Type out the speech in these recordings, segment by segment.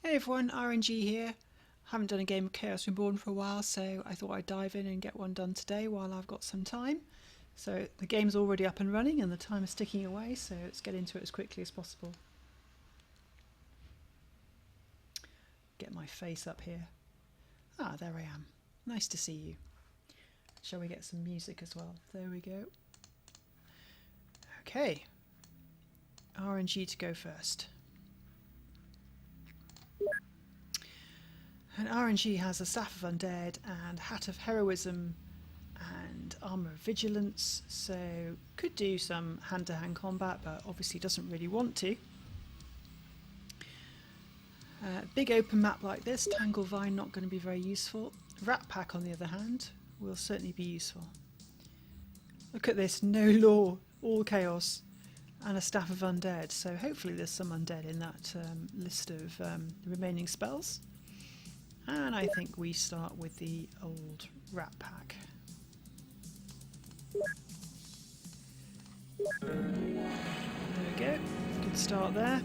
Hey everyone, Arenji here. Haven't done a game of Chaos Reborn for a while, so I thought I'd dive in and get one done today while I've got some time. So the game's already up and running and the time is ticking away, so let's get into it as quickly as possible. Get my face up here. Ah, there I am. Nice to see you. Shall we get some music as well? There we go. Okay. RNG to go first. And RNG has a Staff of Undead and Hat of Heroism and Armour of Vigilance, so could do some hand-to-hand combat, but obviously doesn't really want to. Big open map like this, Tangle Vine not going to be very useful. Rat Pack on the other hand will certainly be useful. Look at this, no law, all chaos, and a Staff of Undead, so hopefully there's some undead in that list of remaining spells. And I think we start with the old Rat Pack. There we go, good start there.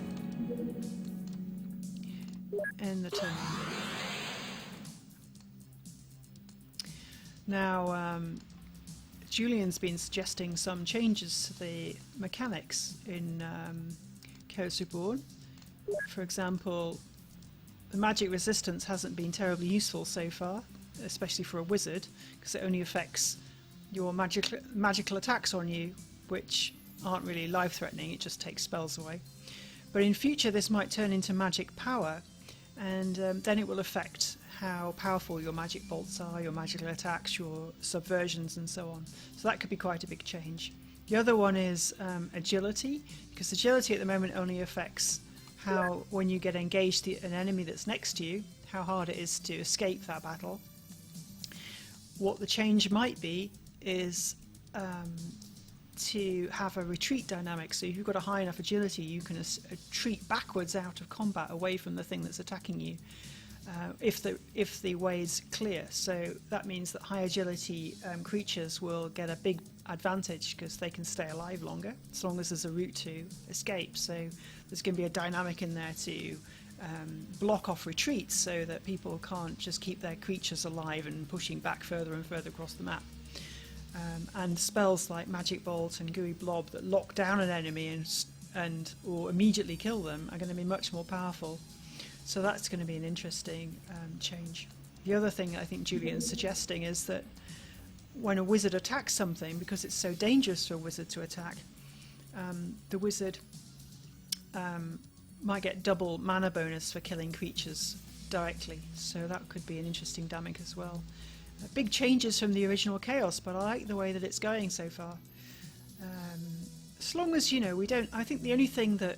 End the turn. Now, Julian's been suggesting some changes to the mechanics in Chaos Reborn. For example, the magic resistance hasn't been terribly useful so far, especially for a wizard, because it only affects your magical attacks on you, which aren't really life-threatening, it just takes spells away. But in future this might turn into magic power, and then it will affect how powerful your magic bolts are, your magical attacks, your subversions and so on. So that could be quite a big change. The other one is agility, because agility at the moment only affects how, when you get engaged an enemy that's next to you, how hard it is to escape that battle. What the change might be is to have a retreat dynamic, so if you've got a high enough agility you can retreat backwards out of combat away from the thing that's attacking you if the way's clear. So that means that high agility creatures will get a big advantage because they can stay alive longer as long as there's a route to escape. So there's going to be a dynamic in there to block off retreats so that people can't just keep their creatures alive and pushing back further and further across the map. And spells like Magic Bolt and Gooey Blob that lock down an enemy or immediately kill them are going to be much more powerful. So that's going to be an interesting change. The other thing I think Julian's suggesting is that when a wizard attacks something, because it's so dangerous for a wizard to attack, the wizard might get double mana bonus for killing creatures directly. So that could be an interesting dynamic as well. Big changes from the original Chaos, but I like the way that it's going so far. As long as, you know, we don't... I think the only thing that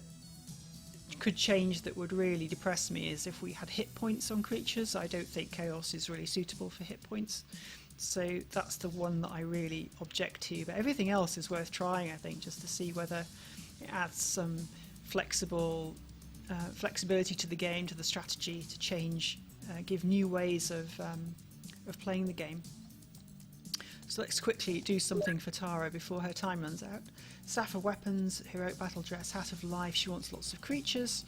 could change that would really depress me is if we had hit points on creatures. I don't think Chaos is really suitable for hit points. So that's the one that I really object to. But everything else is worth trying, I think, just to see whether it adds some flexibility to the game, to the strategy, to change, give new ways of playing the game. So let's quickly do something for Tara before her time runs out. Staff of Weapons, Heroic Battle Dress, Hat of Life. She wants lots of creatures.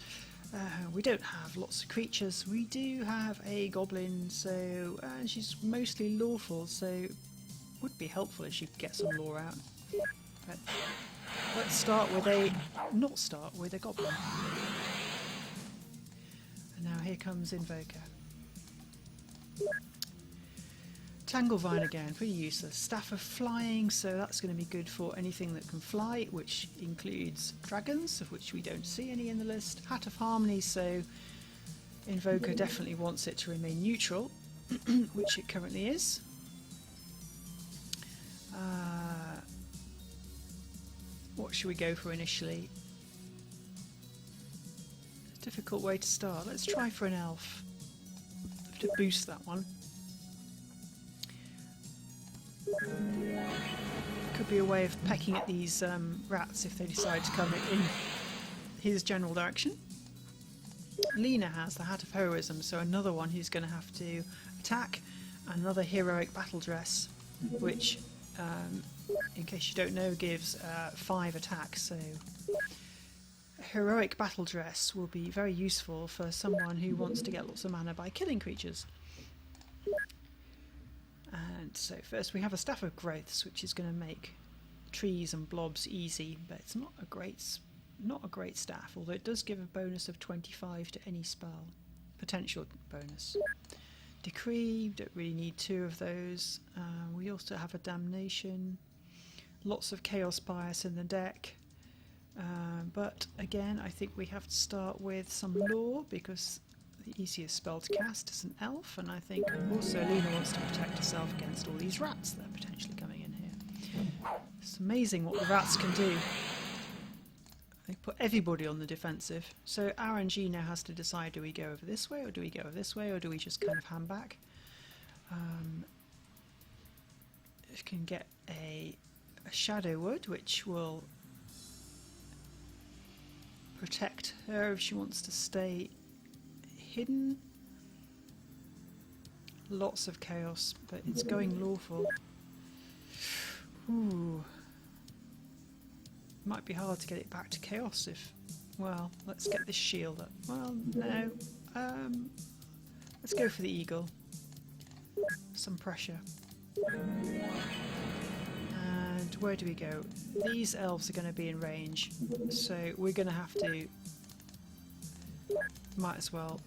We don't have lots of creatures. We do have a goblin, so and she's mostly lawful, so it would be helpful if she could get some lore out. But let's start with a goblin. And now here comes Invoker. Tanglevine again, pretty useless. Staff of Flying, so that's going to be good for anything that can fly, which includes dragons, of which we don't see any in the list. Hat of Harmony, so Invoker definitely wants it to remain neutral, which it currently is. What should we go for initially? Difficult way to start. Let's try for an elf. Have to boost that one. Could be a way of pecking at these rats if they decide to come in his general direction. Lena has the Hat of Heroism, so another one who's going to have to attack. Another Heroic Battle Dress, which, in case you don't know, gives 5 attacks. So heroic battle dress will be very useful for someone who wants to get lots of mana by killing creatures. And so first we have a Staff of Growths, which is going to make trees and blobs easy, but it's not a great staff, although it does give a bonus of 25 to any spell, potential bonus. Decree, don't really need 2 of those. We also have a Damnation, lots of Chaos Bias in the deck, but again I think we have to start with some lore, because the easiest spell to cast is an elf, and I think also Lena wants to protect herself against all these rats that are potentially coming in here. It's amazing what the rats can do. They put everybody on the defensive. So Arenji now has to decide, do we go over this way, or do we go over this way, or do we just kind of hand back? You can get a Shadow Wood, which will protect her if she wants to stay hidden. Lots of chaos, but it's going lawful. Ooh. Might be hard to get it back to chaos if... Well, let's get this shield up. Well, no. Let's go for the eagle. Some pressure. And where do we go? These elves are going to be in range, so we're going to have to... Might as well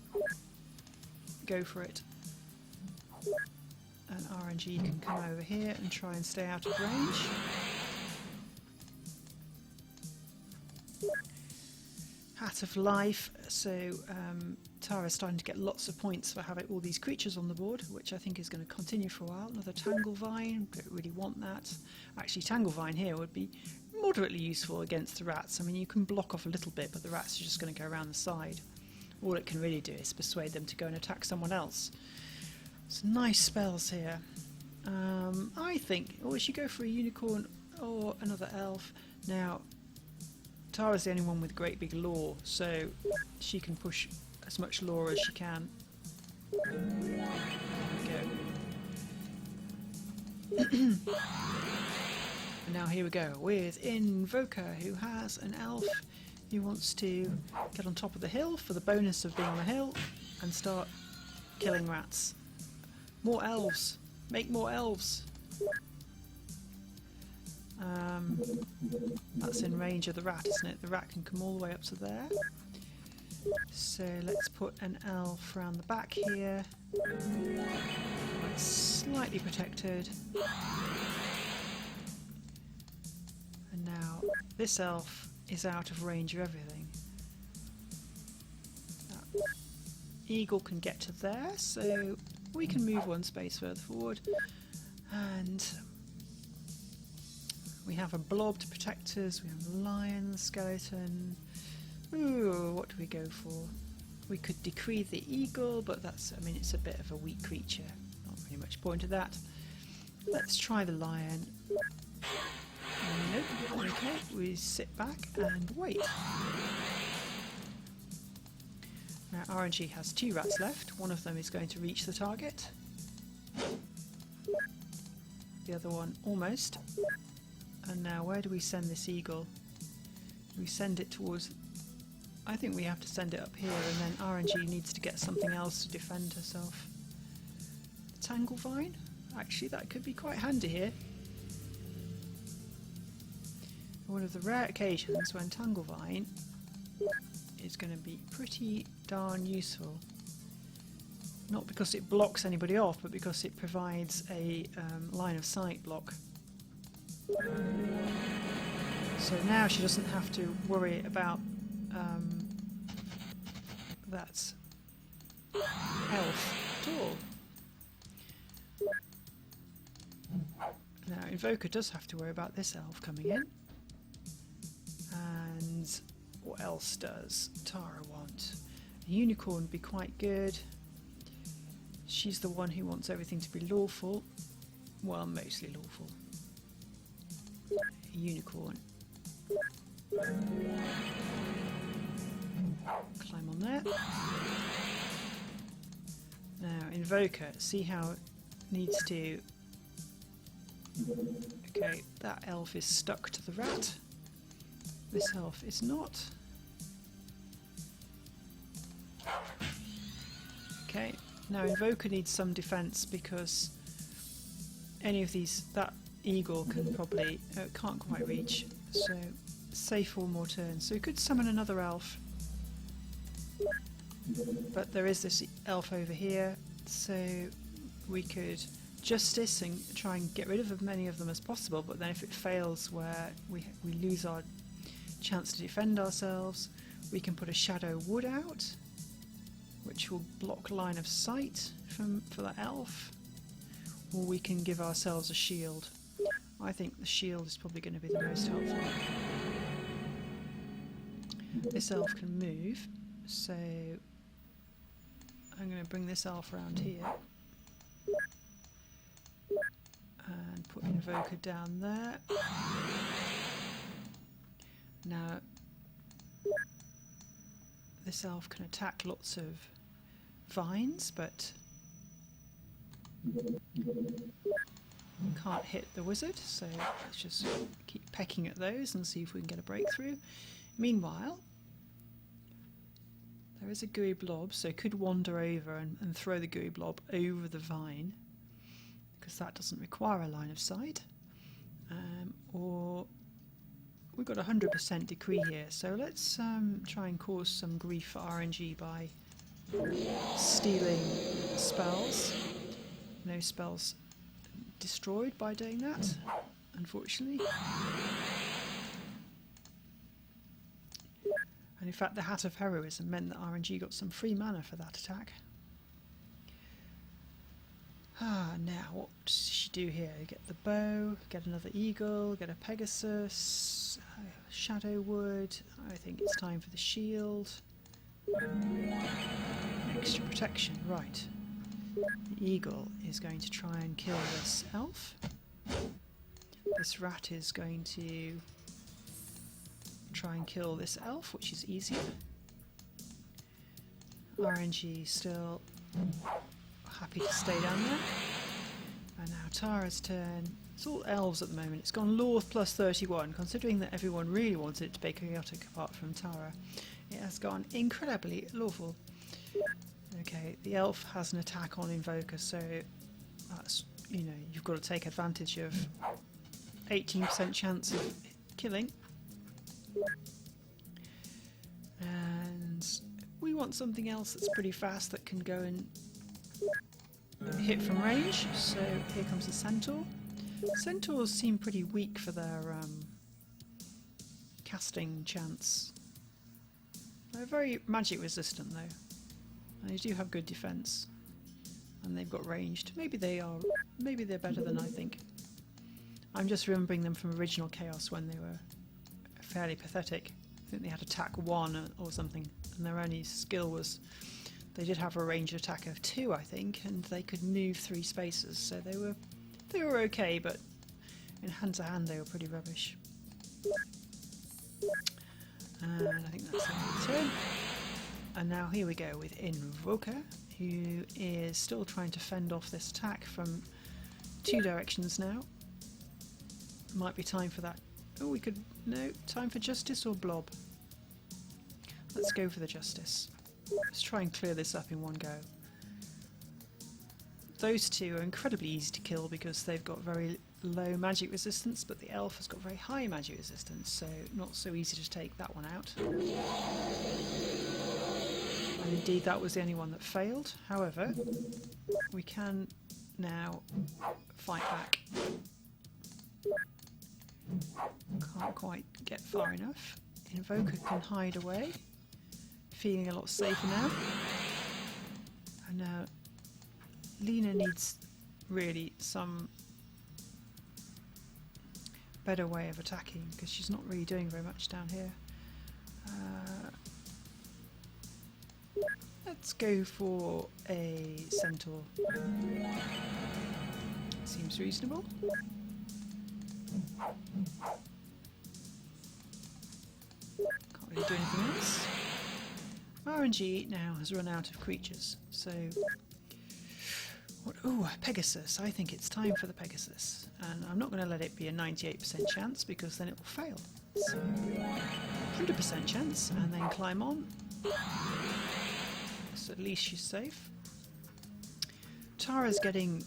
go for it. And RNG can come over here and try and stay out of range. Hat of Life, so Tara's starting to get lots of points for having all these creatures on the board, which I think is going to continue for a while. Another Tanglevine, don't really want that. Actually, Tanglevine here would be moderately useful against the rats. I mean, you can block off a little bit, but the rats are just going to go around the side. All it can really do is persuade them to go and attack someone else. Some nice spells here. I think, or we should go for a unicorn or another elf. Now, Tara's the only one with great big lore, so she can push as much lore as she can. There we go. And now here we go with Invoker, who has an elf who wants to get on top of the hill for the bonus of being on the hill and start killing rats. More elves! Make more elves! That's in range of the rat, isn't it? The rat can come all the way up to there. So let's put an elf around the back here. It's slightly protected. And now this elf is out of range of everything. That eagle can get to there, so we can move one space further forward. And we have a blob to protect us, we have a lion, skeleton. Ooh, what do we go for? We could decree the eagle, but that's, I mean, it's a bit of a weak creature. Not really much point to that. Let's try the lion. Nope. Okay, we sit back and wait. Now RNG has 2 rats left. One of them is going to reach the target. The other one almost. And now where do we send this eagle? We send it towards... I think we have to send it up here, and then RNG needs to get something else to defend herself. Tanglevine? Actually, that could be quite handy here. One of the rare occasions when Tanglevine is going to be pretty darn useful. Not because it blocks anybody off, but because it provides a line of sight block. So now she doesn't have to worry about that elf at all. Now Invoker does have to worry about this elf coming in. And what else does Tara want? A unicorn would be quite good. She's the one who wants everything to be lawful. Well, mostly lawful. A unicorn. Climb on there. Now, Invoker, see how it needs to... Okay, that elf is stuck to the rat. This elf is not. Okay, now Invoker needs some defense because any of these, that eagle can probably, can't quite reach, so safe 4 more turns. So we could summon another elf, but there is this elf over here, so we could Justice and try and get rid of as many of them as possible, but then if it fails where we lose our chance to defend ourselves, we can put a Shadow Wood out, which will block line of sight for that elf, or we can give ourselves a shield. I think the shield is probably going to be the most helpful. This elf can move, so I'm going to bring this elf around here and put Invoker down there. Now this elf can attack lots of vines, but can't hit the wizard, so let's just keep pecking at those and see if we can get a breakthrough. Meanwhile, there is a gooey blob, so could wander over and throw the gooey blob over the vine, because that doesn't require a line of sight. Or we've got 100% decree here, so let's try and cause some grief for Arenji by stealing spells. No spells destroyed by doing that, unfortunately. And in fact the Hat of Heroism meant that Arenji got some free mana for that attack. Now what does she do here? Get the bow, get another eagle, get a Pegasus, Shadow Wood. I think it's time for the shield. Extra protection, right. The eagle is going to try and kill this elf. This rat is going to try and kill this elf, which is easier. Arenji still happy to stay down there. And now Tara's turn. It's all elves at the moment. It's gone Lorth plus 31, considering that everyone really wanted it to be chaotic apart from Tara. It has gone incredibly lawful. Okay, the elf has an attack on Invoker, so that's, you know, you've got to take advantage of 18% chance of killing. And we want something else that's pretty fast that can go and hit from range, so here comes the Centaur. Centaurs seem pretty weak for their casting chance. They're very magic resistant though, and they do have good defense, and they've got ranged. Maybe they're better than I think. I'm just remembering them from original Chaos when they were fairly pathetic. I think they had attack 1 or something, and their only skill was they did have a ranged attack of 2, I think, and they could move 3 spaces, so they were okay, but in hand to hand they were pretty rubbish. And I think that's the turn. And now here we go with Invoker, who is still trying to fend off this attack from 2 directions now. Might be time for that. Oh, no, time for Justice or Blob? Let's go for the Justice. Let's try and clear this up in one go. Those 2 are incredibly easy to kill because they've got very low magic resistance, but the elf has got very high magic resistance, so not so easy to take that one out. And indeed that was the only one that failed. However, we can now fight back. Can't quite get far enough. Invoker can hide away. Feeling a lot safer now. And now Lena needs really some better way of attacking because she's not really doing very much down here. Let's go for a Centaur. Seems reasonable. Can't really do anything else. Arenji now has run out of creatures, so ooh, Pegasus. I think it's time for the Pegasus, and I'm not going to let it be a 98% chance because then it will fail. So 100% chance, and then climb on. So at least she's safe. Tara's getting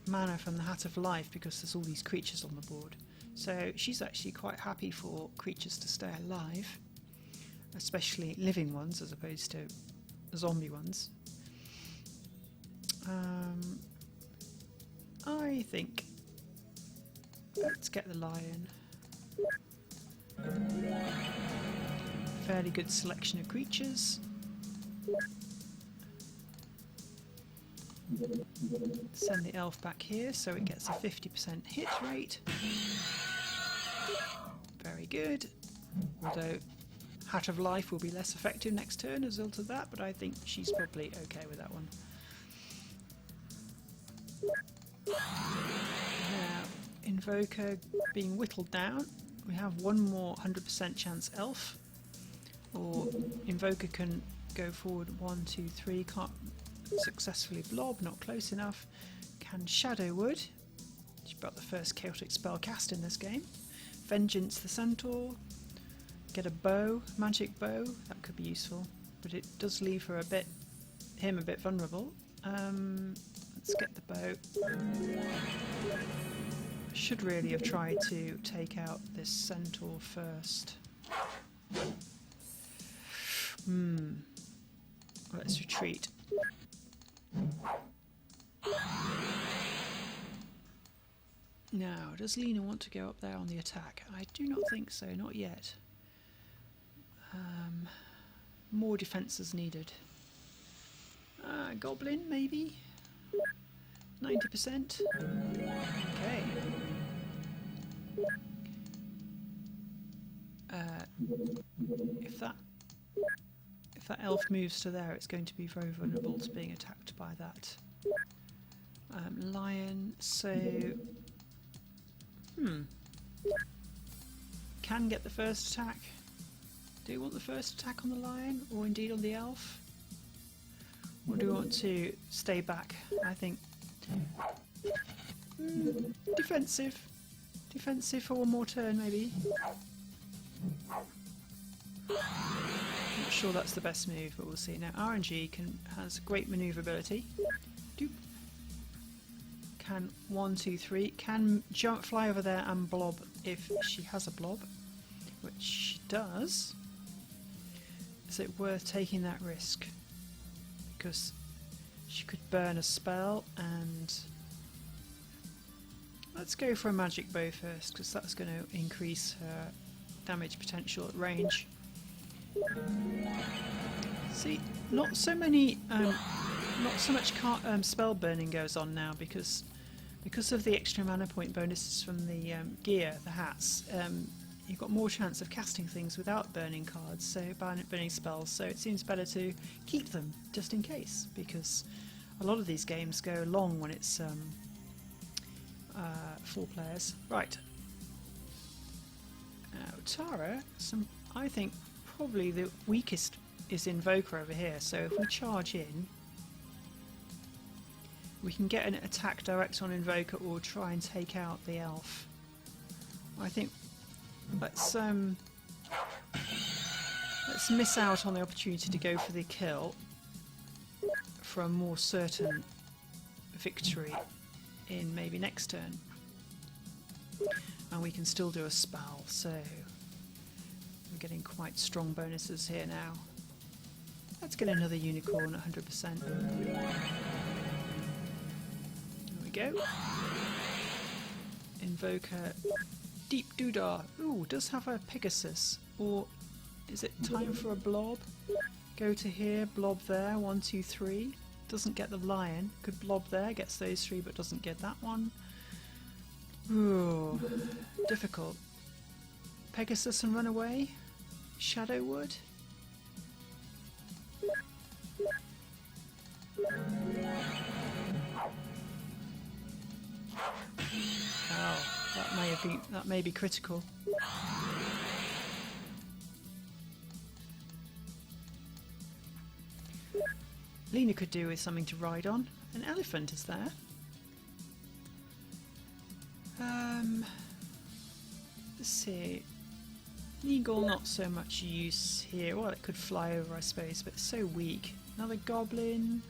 mana from the Hat of Life because there's all these creatures on the board. So she's actually quite happy for creatures to stay alive, especially living ones as opposed to zombie ones. I think let's get the lion. Fairly good selection of creatures. Send the elf back here so it gets a 50% hit rate. Very good. Although Hat of Life will be less effective next turn as a result of that, but I think she's probably okay with that one. Now, Invoker being whittled down. We have one more 100% chance elf, or Invoker can go forward 1, 2, 3, can't successfully blob, not close enough. Can Shadow Wood, she's got the first chaotic spell cast in this game. Vengeance the Centaur, get a bow, magic bow, that could be useful, but it does leave her him a bit vulnerable. Let's get the bow. Should really have tried to take out this centaur first. Let's retreat. Now, does Lena want to go up there on the attack? I do not think so, not yet. More defences needed. Goblin, maybe? 90%? Okay. If that elf moves to there, it's going to be very vulnerable to being attacked by that lion. So, can get the first attack. Do you want the first attack on the lion, or indeed on the elf? Or do you want to stay back? I think defensive for one more turn, maybe. Not sure that's the best move, but we'll see. Now Arenji has great manoeuvrability. Can 1, 2, 3. Can fly over there and blob if she has a blob, which she does. Is it worth taking that risk? Because she could burn a spell, and let's go for a magic bow first, because that's going to increase her damage potential at range. See, not so much spell burning goes on now because of the extra mana point bonuses from the gear, the hats. You've got more chance of casting things without burning cards, so burning spells. So it seems better to keep them just in case, because a lot of these games go long when it's 4 players. Right. Now Tara, I think probably the weakest is Invoker over here. So if we charge in, we can get an attack direct on Invoker or try and take out the elf. I think let's miss out on the opportunity to go for the kill for a more certain victory in maybe next turn. And we can still do a spell, so we're getting quite strong bonuses here now. Let's get another unicorn at 100%. There we go. Invoker Deep Doodah. Ooh, does have a Pegasus. Or is it time for a blob? Go to here, blob there, 1, 2, 3. Doesn't get the lion. Could blob there, gets those 3 but doesn't get that one. Ooh, difficult. Pegasus and run away? Shadow Wood? Oh, that may be critical. Lena could do with something to ride on. An elephant is there. Let's see. Eagle, not so much use here. Well, it could fly over, I suppose, but it's so weak. Another goblin.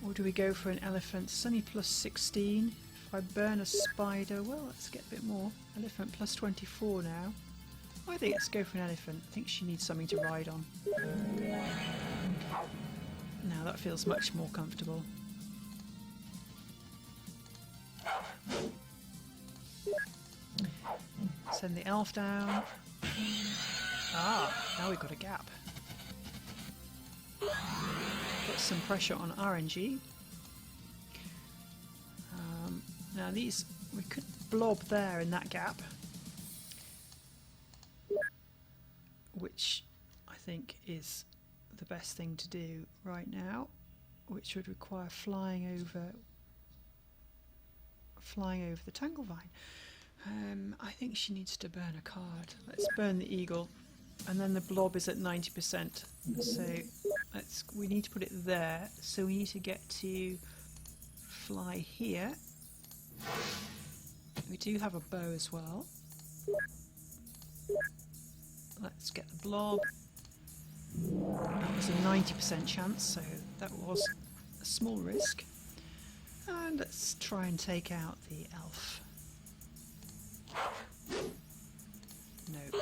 Or do we go for an elephant? It's only plus 16. If I burn a spider, well, let's get a bit more. Elephant plus 24 now. I think let's go for an elephant. I think she needs something to ride on. Now that feels much more comfortable. Send the elf down. Ah, now we've got a gap. Put some pressure on Arenji. Now these, we could blob there in that gap, which I think is the best thing to do right now, which would require flying over the tangle vine. I think she needs to burn a card. Let's burn the eagle, and then the blob is at 90%. So we need to put it there. So we need to get to fly here. We do have a bow as well. Let's get the blob. That was a 90% chance, so that was a small risk. And let's try and take out the elf. No.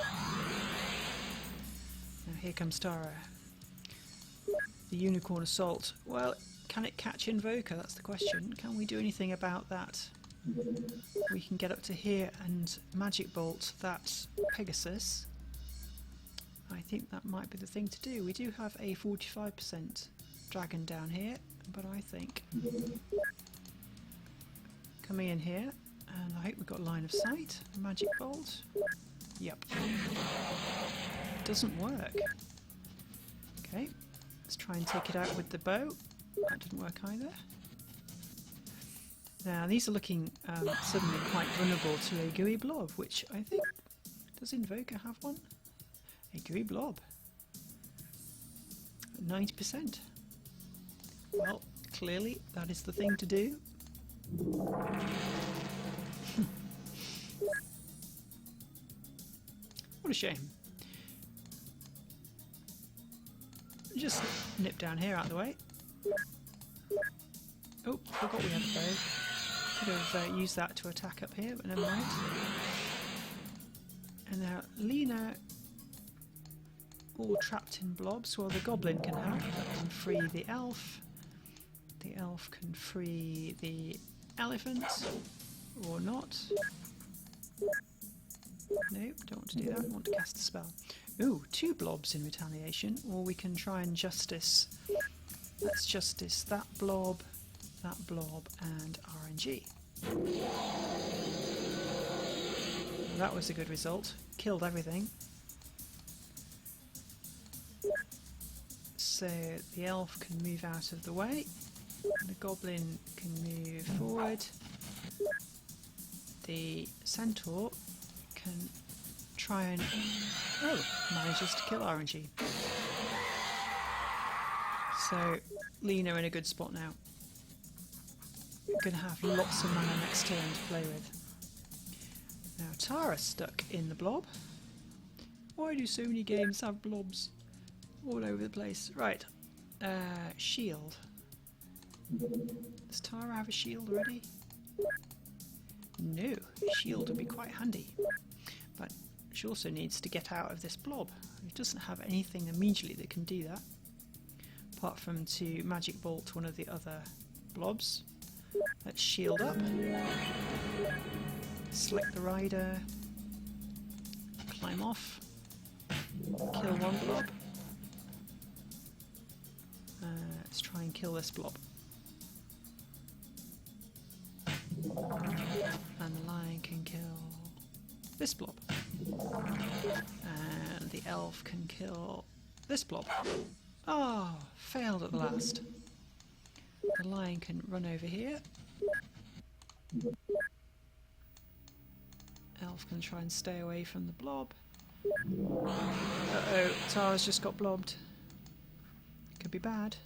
Now here comes Tara. The unicorn assault. Well, can it catch Invoker? That's the question. Can we do anything about that? We can get up to here and magic bolt that Pegasus. I think that might be the thing to do. We do have a 45% dragon down here, but I think coming in here, and I hope we've got line of sight. Magic bolt. Yep. Doesn't work. Okay, let's try and take it out with the bow. That didn't work either. Now these are looking suddenly quite vulnerable to a gooey blob, which I think, does Invoker have one? A gooey blob. 90%. Well, clearly that is the thing to do. What a shame. Just nip down here out of the way. Oh, forgot we had a bow. Could have used that to attack up here, but never mind. And now Lena, all trapped in blobs. Well, the goblin can help. That can free the elf. The elf can free the elephant, or not. Nope, don't want to do that. I want to cast a spell. Ooh, 2 blobs in retaliation, or we can try and justice. Let's justice that blob, and RNG. That was a good result. Killed everything. So the elf can move out of the way. The goblin can move forward. The centaur can try and... oh, manages to kill RNG. So Lena in a good spot now. Going to have lots of mana next turn to play with. Now Tara's stuck in the blob. Why do so many games have blobs all over the place? Right, shield. Does Tara have a shield already? No, shield would be quite handy. But she also needs to get out of this blob. It doesn't have anything immediately that can do that, apart from to magic bolt one of the other blobs. Let's shield up. Select the rider. Climb off. Kill one blob. Let's try and kill this blob. And the lion can kill this blob. And the elf can kill this blob. Oh, failed at the last. The lion can run over here. Elf can try and stay away from the blob. Uh-oh, Tara's just got blobbed. Could be bad.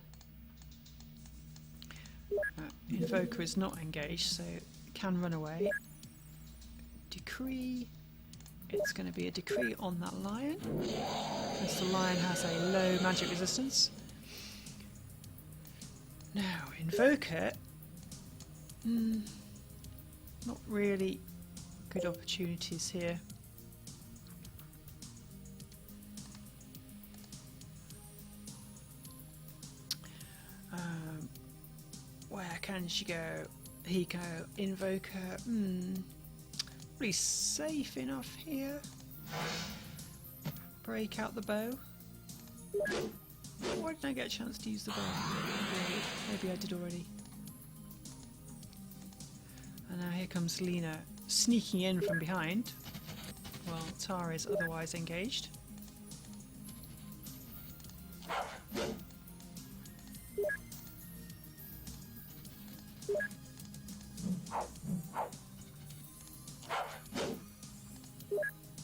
Invoker is not engaged, so it can run away. Decree. It's going to be a decree on that lion, because the lion has a low magic resistance. Now, Invoker. Not really good opportunities here. Where can she go? He go. Invoker. Pretty safe enough here. Break out the bow. Why didn't I get a chance to use the bow? Maybe I did already. And now here comes Lena sneaking in from behind while Tara is otherwise engaged.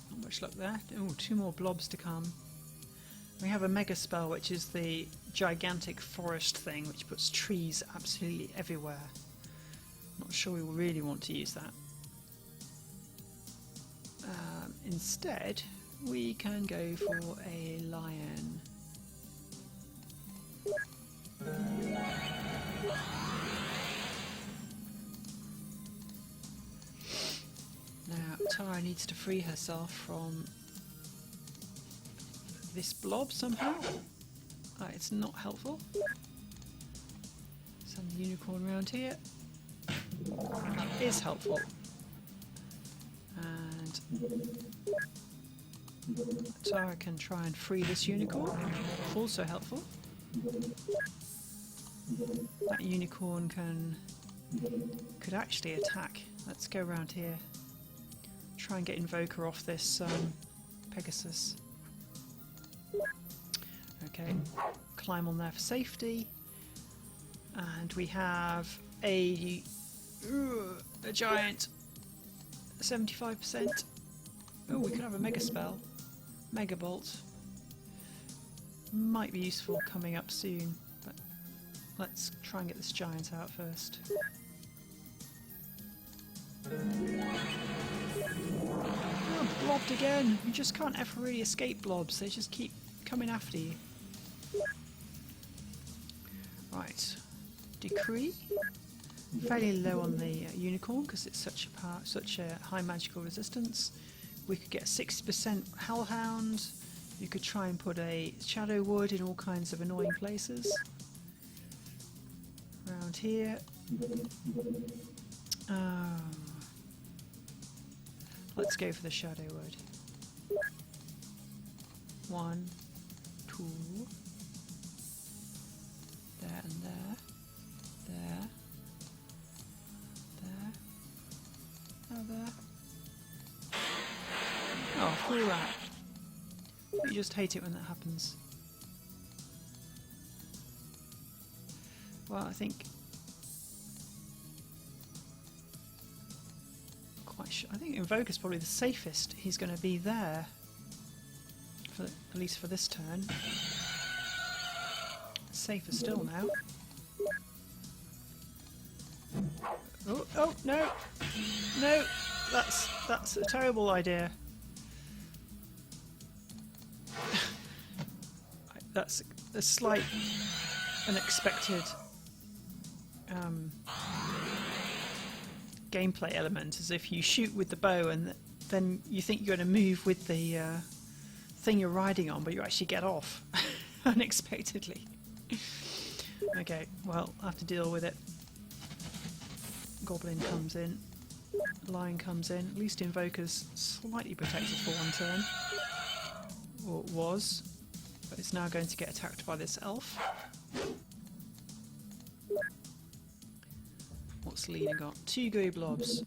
Not much luck there. Oh, 2 more blobs to come. We have a mega spell, which is the gigantic forest thing, which puts trees absolutely everywhere. Not sure we really want to use that. Instead, we can go for a lion. Now, Tara needs to free herself from this blob somehow. It's not helpful. Send the unicorn around here. That is helpful. And Tara can try and free this unicorn. Also helpful. That unicorn could actually attack. Let's go around here. Try and get Invoker off this Pegasus. Okay, climb on there for safety. And we have a giant 75%. Oh, we could have a mega spell. Mega bolt. Might be useful coming up soon, but let's try and get this giant out first. Oh, blobbed again. You just can't ever really escape blobs. They just keep coming after you. Right. Decree. Fairly low on the unicorn because it's such a high magical resistance. We could get a 60% hellhound. You could try and put a shadow wood in all kinds of annoying places. Around here. Let's go for the shadow wood. 1, 2. There and there. There. There. Oh, there. Oh, fool that. You just hate it when that happens. Well, I think Invoker's probably the safest. He's going to be there, at least for this turn. Safer still now. Oh no, no, that's a terrible idea. That's a slight unexpected gameplay element, as if you shoot with the bow and then you think you're going to move with the thing you're riding on, but you actually get off unexpectedly. Okay, well, I have to deal with it. Goblin comes in, Lion comes in. At least Invoker's slightly protected for one turn, or it was, but it's now going to get attacked by this elf. What's Lena got? 2 gooey blobs.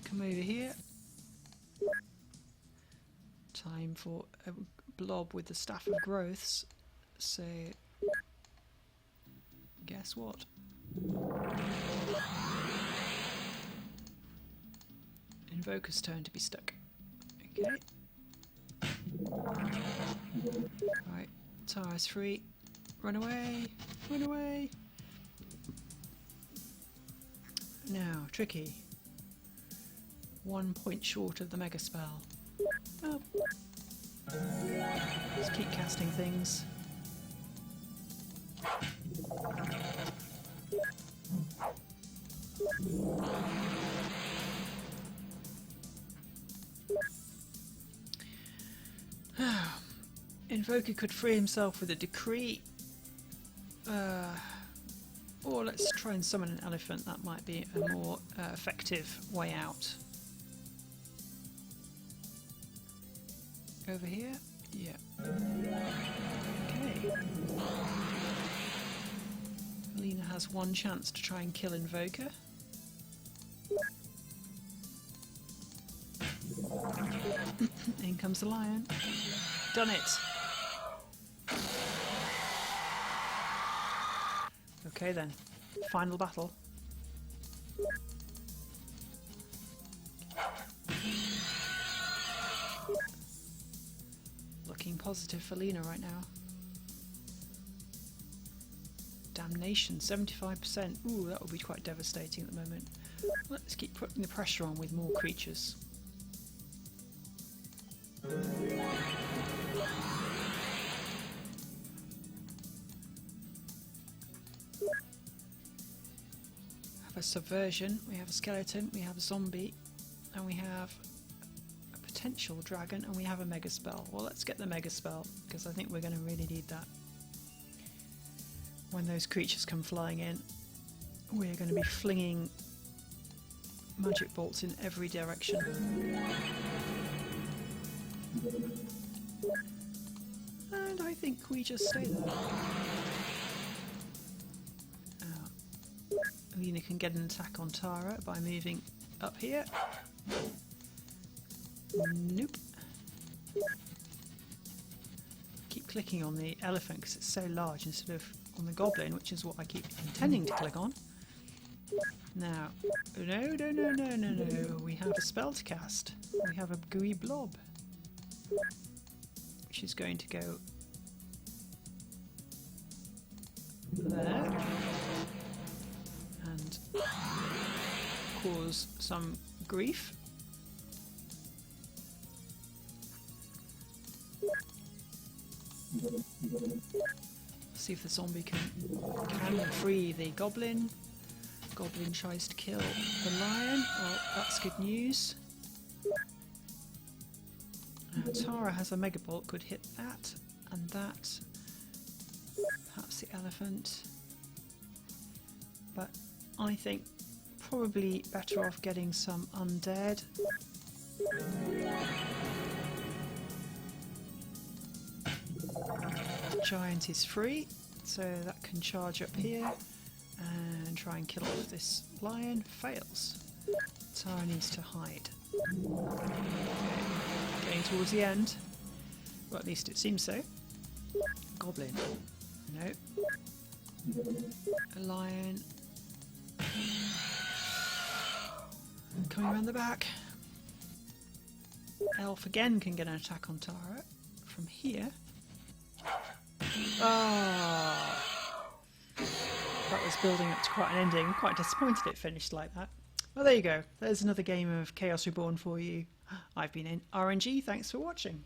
Come over here. Time for a blob with the Staff of Growths. So, guess what? Invoker's turn to be stuck. Okay. Right, Tara's free. Run away! Run away! Now, tricky. 1 point short of the mega spell. Oh. Just keep casting things. Invoker could free himself with a decree. Or let's try and summon an elephant. That might be a more effective way out. Over here? Yeah. Okay. Lena has one chance to try and kill Invoker. In comes the lion. Done it! Okay then, final battle. Looking positive for Lena right now. Damnation, 75%. Ooh, that would be quite devastating at the moment. Let's keep putting the pressure on with more creatures. Have a subversion, we have a skeleton, we have a zombie, and we have a potential dragon, and we have a mega spell. Well, let's get the mega spell, because I think we're going to really need that. When those creatures come flying in, we're going to be flinging magic bolts in every direction. And I think we just stay there. Lena can get an attack on Tara by moving up here. Nope. Keep clicking on the elephant because it's so large instead of on the goblin, which is what I keep intending to click on. Now, no. We have a spell to cast. We have a gooey blob, which is going to go there and cause some grief. See if the zombie can free the goblin. Goblin tries to kill the lion. Well, that's good news. Tara has a mega bolt, could hit that and that. Perhaps the elephant. But I think probably better off getting some undead. Giant is free, so that can charge up here and try and kill off this lion. Fails. Tara needs to hide. Okay. Getting towards the end. Well, at least it seems so. Goblin. No. A lion. Coming around the back. Elf again can get an attack on Tara from here. Ah, that was building up to quite an ending. I'm quite disappointed it finished like that. Well, there you go. There's another game of Chaos Reborn for you. I've been in Arenji. Thanks for watching.